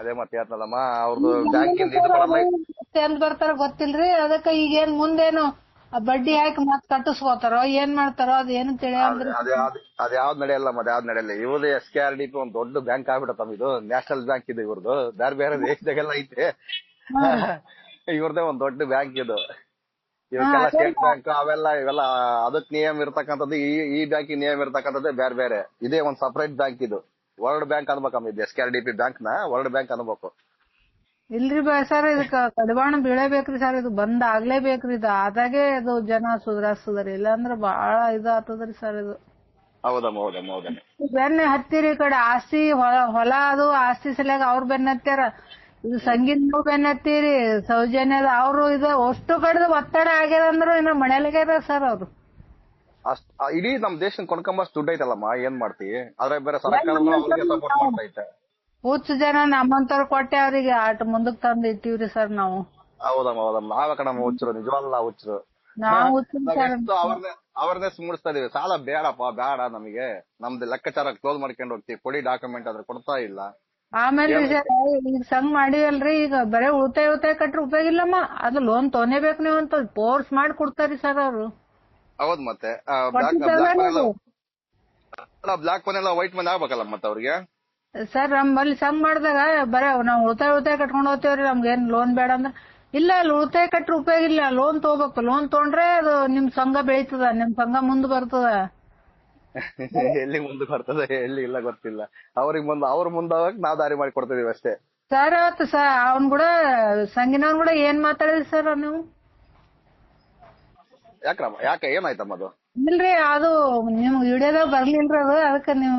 ಅದೇ ಮತ್ತೆ ಹೇಳ್ತದಮ್ಮ ಅವ್ರದ್ದು ಬ್ಯಾಂಕಿಂದ ಎಂದ್ ಬರ್ತಾರ ಗೊತ್ತಿಲ್ರಿ. ಅದಕ್ಕ ಈಗೇನ್ ಮುಂದೇನು ಬಡ್ಡಿ ಹಾಕಿ ಮತ್ ಕಟ್ಟಿಸ್ಕೋತಾರೋ ಏನ್ ಮಾಡ್ತಾರೋ ಅದ್ ಏನು ತಿಳಿಯಲ್ರಿ. ಅದ್ಯಾವ್ದ್ ನಡೆಯಲ್ಲ. ಇವ್ರದ್ದು SKRDP ಒಂದ್ ದೊಡ್ಡ ಬ್ಯಾಂಕ್ ಆಗ್ಬಿಡತ್ತಮ್ಮ. ಇದು ನ್ಯಾಷನಲ್ ಬ್ಯಾಂಕ್ ಇದು ಇವ್ರದ್ದು, ಬೇರೆ ದೇಶದಾಗೆಲ್ಲ ಐತೆ. ಇವ್ರದೇ ಒಂದ್ ದೊಡ್ಡ ಬ್ಯಾಂಕ್ ಇದು. ಇವಕ್ಕೆಲ್ಲ ಸ್ಟೇಟ್ ಬ್ಯಾಂಕ್ ಇವೆಲ್ಲ ಅದಕ್ ನಿಯಮ ಇರ್ತಕ್ಕಂಥದ್ದು, ಈ ಬ್ಯಾಂಕಿಗೆ ನಿಯಮ ಇರ್ತಕ್ಕಂಥದ್ದೇ ಬೇರೆ. ಇದೇ ಒಂದ್ ಸಪರೇಟ್ ಬ್ಯಾಂಕ್ ಇದು. ವರ್ಲ್ಡ್ ಬ್ಯಾಂಕ್ ಅನ್ಬೇಕಮ್ಮ ಇದು. SKRDP ಬ್ಯಾಂಕ್ ನ ವರ್ಲ್ಡ್ ಬ್ಯಾಂಕ್ ಅನ್ಬೇಕು. ಇಲ್ರಿ ಸರ್, ಇದಕ್ಕ ಕಡಿವಾಣ ಬೀಳಬೇಕ್ರಿ ಸರ್, ಇದು ಬಂದ್ ಆಗ್ಲೇಬೇಕ್ರಿ. ಇದು ಆದಾಗೆ ಇದು ಜನ ಸುಧಾರಿಸ್ತದ್ರಿ, ಇಲ್ಲಾಂದ್ರ ಬಾಳ ಇದು ಆತದ್ರಿ ಸರ್. ಇದು ಹೌದಮ್ಮ ಬೆನ್ನ ಹತ್ತಿರಿ ಈ ಕಡೆ ಆಸ್ತಿ ಹೊಲ ಅದು ಆಸ್ತಿ ಸಲುವಾಗಿ ಅವ್ರ ಬೆನ್ನ ಹತ್ತಾರ. ಇದು ಸಂಗೀತ ಬೆನ್ನ ಹತ್ತೀರಿ, ಸೌಜನ್ಯದ ಅವ್ರು ಇದು ಅಷ್ಟು ಕಡೆದು ಒತ್ತಡ ಆಗ್ಯದಂದ್ರು ಇನ್ನು ಮನೆಯಲ್ಲಾಗ್ಯಾರ ಸರ್ ಅವ್ರು. ಇಡೀ ನಮ್ ದೇಶ ಕೊಂಡ್ಕೊಂಬಷ್ಟು ದುಡ್ಡು ಐತಲ್ಲಮ್ಮ, ಏನ್ ಮಾಡ್ತೀವಿ. ಆದ್ರೆ ಬೇರೆ ಸರ್ಕಾರ ಅವ್ರಿಗೆ ಸಪೋರ್ಟ್ ಮಾಡ್ತಾ ಐತೆ. ಹುಚ್ಚ ಜನ ನಮ್ಮಂತವ್ರು ಕೊಟ್ಟೆ ಅವ್ರಿಗೆ ಆಟ ಮುಂದಕ್ ತಂದು ಇಟ್ಟಿವ್ರಿ ಸರ್ ನಾವು. ಹೌದಮ್ಮ ನಾವೇ ಕಣಮ್ಮ ಹುಚ್ಚರು, ನಿಜವಲ್ಲ ಹುಚ್ಚರು. ನಾವು ನಾವೆಷ್ಟು ಅವೇರ್ನೆಸ್ ಮೂಡಿಸ್ತಾ ಇದೀವಿ. ಸಾಲ ಬೇಡಪ್ಪ ಬೇಡ ನಮಗೆ, ನಮ್ದು ಲೆಕ್ಕಾಚಾರ ಕ್ಲೋಸ್ ಮಾಡ್ಕೊಂಡು ಹೋಗ್ತೀವಿ, ಕೊಡಿ ಡಾಕ್ಯುಮೆಂಟ್ ಆದ್ರೆ ಕೊಡ್ತಾ ಇಲ್ಲ. ಆಮೇಲೆ ಸರ್ ಈಗ ಸಂಘ ಮಾಡಿವಲ್ರಿ, ಈಗ ಬರೇ ಉಳಿತಾಯ ಕಟ್ರೆ ಉಪಯೋಗ ಇಲ್ಲಮ್ಮ, ಅದು ಲೋನ್ ತೊನೇಬೇಕು ನೀವು ಅಂತ ಫೋರ್ಸ್ ಮಾಡಿ ಕೊಡ್ತಾರಿ ಸರ್ ಅವ್ರು. ಹೌದ್ ಮತ್ತೆ ಬ್ಲಾಕ್ ಮನೆ ಎಲ್ಲ ವೈಟ್ ಮನೆ ಆಗ್ಬೇಕಲ್ಲ ಮತ್ತೆ ಅವ್ರಿಗೆ. ಸರ್ ನಮ್ಮಲ್ಲಿ ಸಂಘ ಮಾಡಿದಾಗ ಬರೇ ನಾವು ಉಳಿತಾಯ ಕಟ್ಕೊಂಡು ಹೋಗ್ತೇವ್ರಿ, ನಮ್ಗೇನ್ ಲೋನ್ ಬೇಡ ಅಂದ್ರ ಇಲ್ಲ, ಅಲ್ಲಿ ಉಳಿತಾಯ ಕಟ್ರೆ ಉಪಯೋಗ ಇಲ್ಲ, ಲೋನ್ ತಗೋಬೇಕು, ಲೋನ್ ತಗೊಂಡ್ರೆ ಅದು ನಿಮ್ ಸಂಘ ಬೆಳೀತದ, ನಿಮ್ ಸಂಘ ಮುಂದ್ ಬರ್ತದ. ಎಲ್ಲಿ ಮುಂದೆ ಬರ್ತದೆ ಎಲ್ಲಿ ಇಲ್ಲ ಗೊತ್ತಿಲ್ಲ. ಅವ್ರ ಮುಂದಾಗಕ್ ನಾವ್ ದಾರಿ ಮಾಡಿ ಕೊಡ್ತಿದೀವಿ ಅಷ್ಟೇ. ಸರ್ ಅವತ್ತು ಅವ್ನ್ ಕೂಡ ಸಂಗಿನವ್ನ್ ಕೂಡ ಏನ್ ಮಾತಾಡಿದ್ರಿ ಸರ್ ನೀವು? ಯಾಕೆ ಏನಾಯ್ತಮ್ಮ ಅದು? ಇಲ್ರಿ, ಅದು ನಿಮ್ ವಿಡಿಯೋದಾಗ ಬರ್ಲಿಲ್ರಿ ಅದು, ಅದಕ್ಕೆ ನೀವು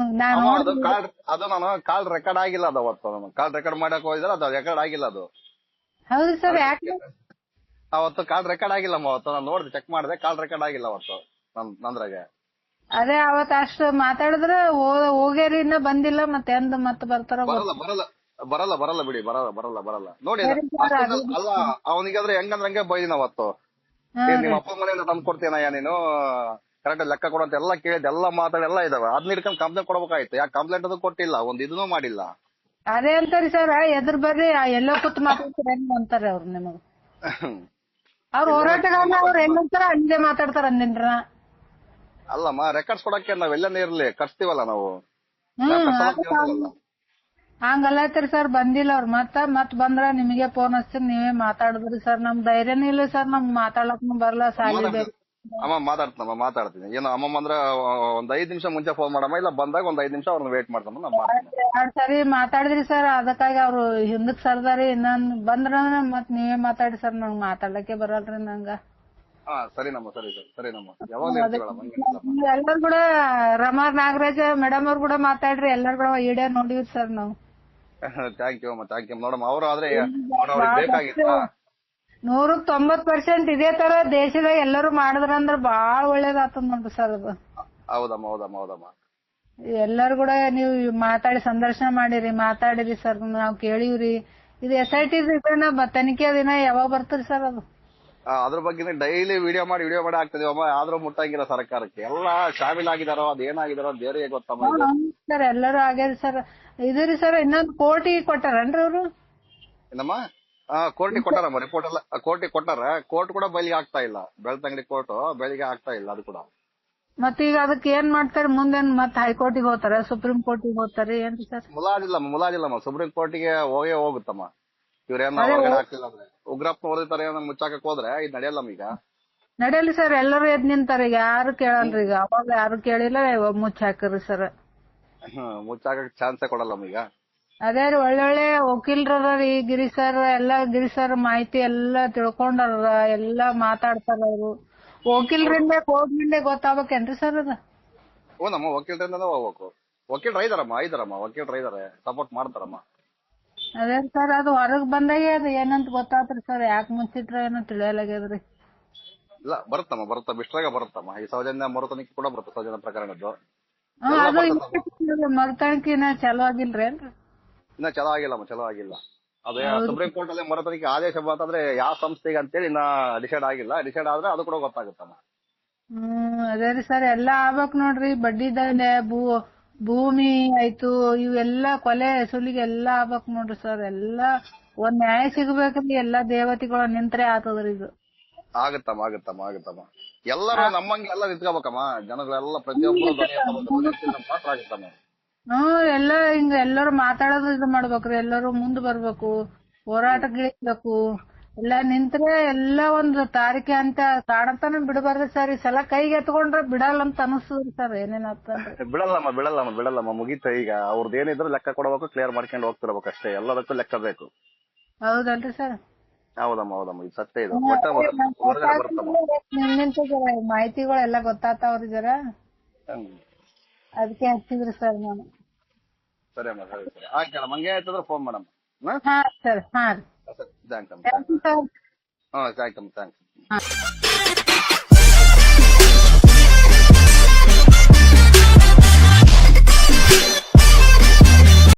ಅದು ನಾನು ಕಾಲ್ ರೆಕಾರ್ಡ್ ಆಗಿಲ್ಲ ಅದು. ಅವತ್ತು ಕಾಲ್ ರೆಕಾರ್ಡ್ ಮಾಡಕ್ ಹೋಗಿದ್ರೆ ಅದು ರೆಕಾರ್ಡ್ ಆಗಿಲ್ಲ ಅದು. ಹೌದು ಸರ್, ಯಾಕೆ ಅವತ್ತು ಕಾಲ್ ರೆಕಾರ್ಡ್ ಆಗಿಲ್ಲಮ್ಮ. ಅವತ್ತು ನಾನು ನೋಡಿದೆ, ಚೆಕ್ ಮಾಡಿದೆ, ಕಾಲ್ ರೆಕಾರ್ಡ್ ಆಗಿಲ್ಲ ಅವತ್ತು ನಂದ್ರಾಗೆ. ಅದೇ ಅವತ್ ಅಷ್ಟು ಮಾತಾಡಿದ್ರೆ ಹೋಗ್ಯಾರಿ, ಇನ್ನ ಬಂದಿಲ್ಲ, ಮತ್ತೆ ಎಂದ ಮತ್ತೆ ಬರ್ತಾರ ಬರಲ್ಲ ಬಿಡಿ, ಬರಲ್ಲ ನೋಡಿ. ಅಲ್ಲ ಅವನಿಗೆ ಆದ್ರೆ ಹೆಂಗಂದ್ರೆ ಹಂಗೆ ಬೈದಿನ ಅವತ್ತು, ನಿಮ್ಮ ಅಪ್ಪ ಮನೆಯಿಂದ ತಂದು ಕೊಡ್ತೀನಯ್ಯ ನೀನು, ಕರೆಕ್ಟ್ ಲೆಕ್ಕ ಕೊಡಂತ ಎಲ್ಲ ಕೇಳಿದ್, ಎಲ್ಲ ಮಾತಾಡಿ ಎಲ್ಲ ಇದಾವೆ. ಅದನ್ನ ಹಿಡ್ಕೊಂಡು ಕಂಪ್ಲೇಂಟ್ ಕೊಡ್ಬೇಕಾಯ್ತು. ಯಾಕೆ ಕಂಪ್ಲೇಂಟ್ ಅದು ಕೊಟ್ಟಿಲ್ಲ, ಒಂದ್ ಇದನ್ನೂ ಮಾಡಿಲ್ಲ. ಅದೇ ಅಂತಾರಿ ಸರ್, ಎದುರು ಬರ್ರಿ ಎಲ್ಲೋ ಕೂತ್ ಮಾತಾಡ್ತಾರ ಅಂತಾರೆ ಅವ್ರು ನಿಮಗ್. ಅವ್ರ ಹೋರಾಟಗಾರನ ಅವ್ರು ಎಲ್ಲಂತಾರ ಹಂಗೆ ಮಾತಾಡ್ತಾರ ಅಂದಿನ್ರ. ಅಲ್ಲಮ್ಮ, ರೆಕಾರ್ಡ್ಸ್ ಕೊಡಕ್ಕೆ ನಾವೆಲ್ಲನೇ ಇರ್ಲಿ ಕಟ್ಸ್ತೀವಲ್ಲ ನಾವು. ಹಂಗಲ್ಲತ್ರಿ ಸರ್, ಬಂದಿಲ್ಲ ಅವ್ರು. ಮತ್ ಬಂದ್ರ ನಿಮಗೆ ಫೋನ್ ಹಚ್ತೀನಿ, ನೀವೇ ಮಾತಾಡಿದ್ರಿ ಸರ್. ನಮ್ ಧೈರ್ಯನೇ ಇಲ್ಲ ಸರ್, ನಮ್ ಮಾತಾಡಕ್ ಬರಲ್ಲ, ಸಾಲಿ ಬೇಕು. ಅಮ್ಮ ಮಾತಾಡ್ತೀನಿ. ಏನು ಅಮ್ಮಮ್ಮ ಅಂದ್ರೆ ಒಂದ್ 5 ನಿಮಿಷ ಮುಂಚೆ ಫೋನ್ ಮಾಡಮ್ಮ, ಇಲ್ಲ ಬಂದಾಗ ಒಂದ್ 5 ನಿಮಿಷ ಅವ್ರನ್ನ ವೇಟ್ ಮಾಡ್ತಾನ. ನಾ ಮಾಡ್ತೀನಿ. 2 ಸರಿ ಮಾತಾಡಿದ್ರಿ ಸರ್, ಅದಕ್ಕಾಗಿ ಅವ್ರು ಹಿಂದಕ್ ಸರ್ದಾರಿ. ನನ್ ಬಂದ್ರ ಮತ್ ನೀವೇ ಮಾತಾಡಿ ಸರ್, ನಂಗ್ ಮಾತಾಡಕ್ಕೆ ಬರಲ್ರಿ ನಂಗ. ಸರಿನಮ್ಮ, ಸರಿನಮ್ಮ, ಯಾವಾಗ ಎಲ್ಲಾರು ಕೂಡ ರಮಾ ನಾಗರಾಜ ಮೇಡಮ್ ಅವ್ರು ಕೂಡ ಮಾತಾಡ್ರಿ, ಎಲ್ಲಾರು ಕೂಡ ವಿಡಿಯೋ ನೋಡಿವಿ ಸರ್ ನಾವು. ಥ್ಯಾಂಕ್ ಯು ನೋಡಮ್ಮ. ಅವ್ರು ಆದ್ರೆ ಬೇಕಾಗಿತ್ತ 190% ಇದೇ ತರ ದೇಶದಾಗ ಎಲ್ಲರೂ ಮಾಡಿದ್ರಂದ್ರ ಬಾಳ್ ಒಳ್ಳೇದಾಗ್ತದ ನೋಡ್ರಿ ಸರ್ ಅದು. ಹೌದಮ್ಮ. ಎಲ್ಲಾರು ಕೂಡ ನೀವು ಮಾತಾಡಿ ಸಂದರ್ಶನ ಮಾತಾಡಿರಿ ಸರ್, ನಾವ್ ಕೇಳಿವ್ರಿ. ಇದು SIT ತನಿಖೆ ದಿನ ಯಾವಾಗ ಬರ್ತರಿ ಸರ್ ಅದು? ಅದ್ರ ಬಗ್ಗೆ ಡೈಲಿ ವಿಡಿಯೋ ಮಾಡಿ ಆಗ್ತದೀವಮ್ಮ. ಆದ್ರೂ ಮುಟ್ಟಂಗಿಲ್ಲ ಸರ್ಕಾರಕ್ಕೆ. ಎಲ್ಲ ಶಾಮೀಲಾಗಿದಾರೋ ಅದೇನಾಗಿದಾರೋ ದೇವರಿಗೆ ಗೊತ್ತಮ್ಮ. ಸರ್ ಎಲ್ಲರೂ ಆಗ್ಯಾರಿ ಸರ್. ಇದ್ರಿ ಸರ್, ಇನ್ನೊಂದು ಕೋರ್ಟಿಗೆ ಕೊಟ್ಟಾರನ್ರಿ ಅವ್ರು? ಏನಮ್ಮ? ಕೋರ್ಟಿಗೆ ಕೊಟ್ಟಾರಮ್ಮ, ರಿಪೋರ್ಟ್ ಎಲ್ಲ ಕೋರ್ಟಿಗೆ ಕೊಟ್ಟಾರ. ಕೋರ್ಟ್ ಕೂಡ ಬಯಲಿಗೆ ಆಗ್ತಾ ಇಲ್ಲ. ಬೆಳ್ತಂಗಡಿ ಕೋರ್ಟ್ ಬೆಳಿಗ್ಗೆ ಆಗ್ತಾ ಇಲ್ಲ ಅದು ಕೂಡ. ಮತ್ತೀಗ ಅದಕ್ಕೆ ಏನ್ ಮಾಡ್ತಾರೆ ಮುಂದೇನ್? ಮತ್ತೆ ಹೈಕೋರ್ಟಿಗೆ ಹೋಗ್ತಾರ, ಸುಪ್ರೀಂ ಕೋರ್ಟಿಗೆ ಹೋಗ್ತಾರೆ ಏನ್ರಿ ಸರ್? ಮುಲಾಜಿಲ್ಲಮ್ಮ, ಸುಪ್ರೀಂ ಕೋರ್ಟಿಗೆ ಹೋಗುತ್ತಮ್ಮ. ಇವ್ರೇನ ಹೊರಗಡೆ ಆಗ್ತಿಲ್ಲ ಅಂದ್ರೆ ಉಗ್ರಪ್ಪ ಹೊರತಾರೆ ಮುಚ್ಚಾಕಕ್ ಹೋದ್ರೆ ಇದು ನಡೆಯಲ್ಲಮ್ಮ. ಈಗ ನಡೆಯಲಿ ಸರ್, ಎಲ್ಲರೂ ಎದ್ ನಿಂತಾರ, ಈಗ ಯಾರು ಕೇಳಲ್ರಿ. ಈಗ ಅವಾಗ ಯಾರು ಕೇಳಿಲ್ಲ, ಮುಚ್ಚಾಕ್ರಿ ಸರ್. ಮುಚ್ಚಾಕಕ್ ಚಾನ್ಸೇ ಕೊಡಲ್ಲಮ್ಮ ಈಗ. ಅದೇ ರೀ, ಒಳ್ಳೊಳ್ಳೆ ವಕೀಲರ ಈ ಗಿರಿ ಸರ್ ಮಾಹಿತಿ ಎಲ್ಲಾ ತಿಳ್ಕೊಂಡಾರ, ಎಲ್ಲಾ ಮಾತಾಡ್ತಾರ ಅವ್ರು. ವಕೀಲರಿಂದ ಕೋರ್ಟ್ನಿಂದ ಗೊತ್ತಾಗ್ಬೇಕೇನ್ರಿ ಸರ್ ಅದ? ನಮ್ಮ ವಕೀಲರಿಂದ ಹೋಗ್ಬೇಕು. ವಕೀಲರ ಇದಾರಮ್ಮ, ವಕೀಲರ ಇದಾರೆ, ಸಪೋರ್ಟ್ ಮಾಡ್ತಾರಮ್ಮ. ಅದೇ ಸರ್, ಅದು ಹೊರಗ್ ಬಂದಾಗೆ ಅದು ಏನಂತ ಗೊತ್ತಾತ್ರಿ ಸರ್, ಯಾಕೆ ಮುಚ್ಚಿಟ್ರ ಏನೋ ತಿಳಿಯಲಾಗ್ಯದ್ರಿ. ಇಲ್ಲ ಬರುತ್ತಮ್ಮ, ಬಿಸ್ಟ್ರಾಗ ಬರುತ್ತಮ್ಮ. ಈ ಸೌಜನ್ಯ ಮರುತನಿಕೆ ಕೂಡ ಬರುತ್ತೆ, ಸೌಜನ್ಯ ಪ್ರಕರಣದ್ದು. ಮರುತನಿಕೆ ಇನ್ನ ಚಲೋ ಆಗಿಲ್ರಿ ಏನ್ರಿ? ಇನ್ನ ಚಲೋ ಆಗಿಲ್ಲ. ಅದೇ ಸುಪ್ರೀಂ ಕೋರ್ಟ್ ಅಲ್ಲಿ ಮರುತನಿಕೆ ಆದೇಶ ಬಂತಂದ್ರೆ ಯಾವ ಸಂಸ್ಥೆಗೆ ಅಂತೇಳಿ ಇನ್ನ ಡಿಸೈಡ್ ಆಗಿಲ್ಲ. ಡಿಸೈಡ್ ಆದ್ರೆ ಅದು ಕೂಡ ಗೊತ್ತಾಗುತ್ತಮ್ಮ. ಅದೇ ರೀ ಸರ್, ಎಲ್ಲಾ ಆಗ್ಬೇಕ್ ನೋಡ್ರಿ. ಬಡ್ಡಿ ದಂಡೆ, ಭೂಮಿ ಆಯ್ತು, ಇವೆಲ್ಲಾ ಕೊಲೆ ಸುಲಿಗೆ ಎಲ್ಲಾ ಆಗ್ಬೇಕ್ ನೋಡ್ರಿ ಸರ್. ಎಲ್ಲಾ ಒಂದ್ ನ್ಯಾಯ ಸಿಗ್ಬೇಕ್ರಿ, ಎಲ್ಲಾ ದೇವತೆಗಳು ನಿಂತ್ರೆ ಆತದ್ರಿ ಇದು. ಆಗತ್ತಮ್ಮ. ಎಲ್ಲರೂ ನಮ್ಮಂಗೆ ಎಲ್ಲ ನಿಂತ್ಕೋಬೇಕಮ್ಮ. ಜನಗಳೆಲ್ಲ ಪ್ರತಿಯೊಬ್ಬರು ಮಾತ್ರ ಆಗುತ್ತಮ್ಮ. ಎಲ್ಲಾ ಹಿಂಗ ಎಲ್ಲರೂ ಮಾತಾಡೋದು ಇದು ಮಾಡ್ಬೇಕ್ರಿ. ಎಲ್ಲರೂ ಮುಂದ್ ಬರ್ಬೇಕು, ಹೋರಾಟಗಿಳಿಸ್ಬೇಕು. ಎಲ್ಲಾ ನಿಂತ್ರೆ ಎಲ್ಲಾ ಒಂದು ತಾರೀಕೆ ಅಂತ ಕಾಣತಾನ ಬಿಡಬಾರ್ದು ಸರ್. ಈ ಸಲ ಕೈಗೆ ಎತ್ಕೊಂಡ್ರೆ ಬಿಡಲ್ಲ ಅಂತ ಅನಿಸ್ತದ್ರಿ ಸರ್. ಏನೇನಾಗ್ತಂದ್ರೆ ಬಿಡಲ್ಲಮ್ಮ ಮುಗೀತ. ಈಗ ಅವ್ರದ್ದು ಏನಿದ್ರು ಲೆಕ್ಕ ಕೊಡಬೇಕು, ಕ್ಲಿಯರ್ ಮಾಡ್ಕೊಂಡು ಹೋಗ್ತಿರ್ಬೇಕು ಅಷ್ಟೇ. ಎಲ್ಲದಕ್ಕೂ ಲೆಕ್ಕ ಬೇಕು. ಹೌದಲ್ರಿ ಸರ್? ಹೌದಮ್ಮ, ಇದು ಸತ್ಯ ಇದು. ನಿಮ್ಮಿಂದ ಮಾಹಿತಿಗಳೆಲ್ಲ ಗೊತ್ತಾಗ್ತಾವ್ರಿ ಜರ, ಅದಕ್ಕೆ ಹಚ್ಚಿದ್ರಿ ಸರ್ ನಾನು. ಸರಿ ಆಯ್ತಲ್ಲ, ಮಂಗೆ ಆಯ್ತಂದ್ರೆ ಫೋನ್ ಮಾಡಮ್ಮ. ಹಾ ಸರ್, ಹಾ ರೀ, ಥ್ಯಾಂಕ್ಸ್. ಥ್ಯಾಂಕ್ಸ್.